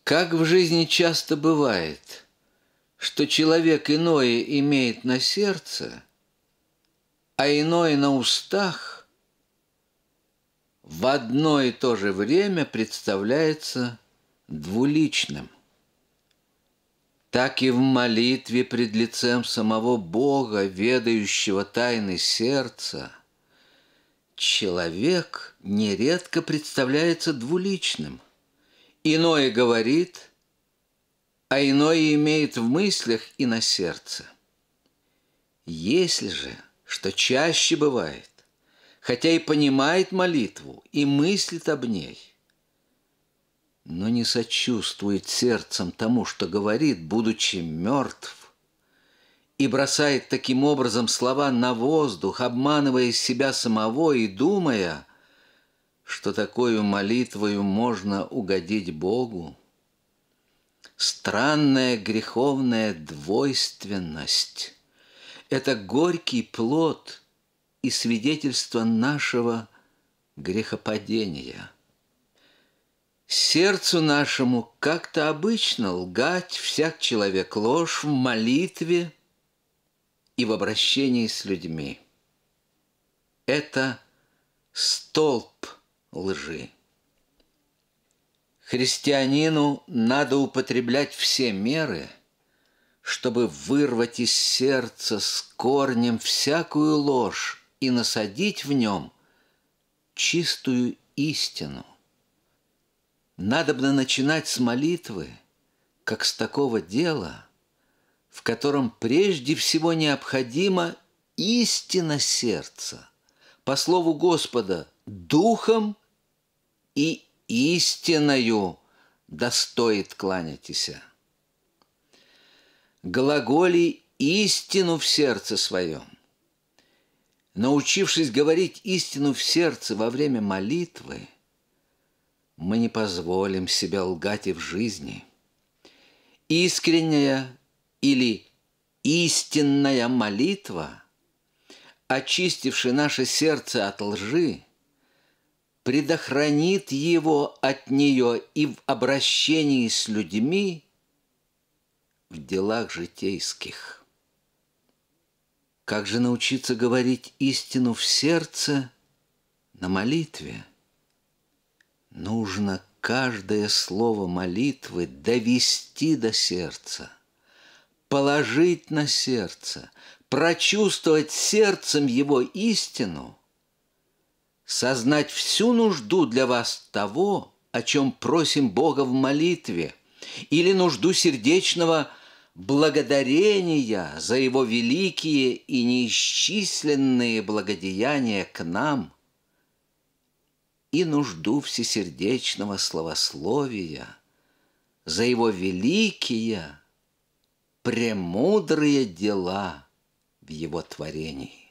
Как в жизни часто бывает, что человек иное имеет на сердце, а иное на устах, в одно и то же время представляется двуличным. Так и в молитве пред лицем самого Бога, ведающего тайны сердца, человек нередко представляется двуличным. Иное говорит, а иное имеет в мыслях и на сердце. Если же, что чаще бывает, хотя и понимает молитву и мыслит об ней, но не сочувствует сердцем тому, что говорит, будучи мертв, и бросает таким образом слова на воздух, обманывая себя самого и думая, что такою молитвою можно угодить Богу. Странная греховная двойственность – это горький плод и свидетельство нашего грехопадения. Сердцу нашему как-то обычно лгать всяк человек ложь в молитве и в обращении с людьми. Это столб лжи. Христианину надо употреблять все меры, чтобы вырвать из сердца с корнем всякую ложь и насадить в нем чистую истину. Надобно начинать с молитвы, как с такого дела, в котором прежде всего необходима истина сердца, по слову Господа, духом и истиною достоит кланяйтеся. Глаголи истину в сердце своем. Научившись говорить истину в сердце во время молитвы, мы не позволим себя лгать и в жизни. Искренняя или истинная молитва, очистившая наше сердце от лжи, предохранит его от нее и в обращении с людьми, в делах житейских. Как же научиться говорить истину в сердце на молитве? Нужно каждое слово молитвы довести до сердца, положить на сердце, прочувствовать сердцем его истину, сознать всю нужду для вас того, о чем просим Бога в молитве, или нужду сердечного благодарения за Его великие и неисчисленные благодеяния к нам, и нужду всесердечного славословия за Его великие, премудрые дела в Его творении.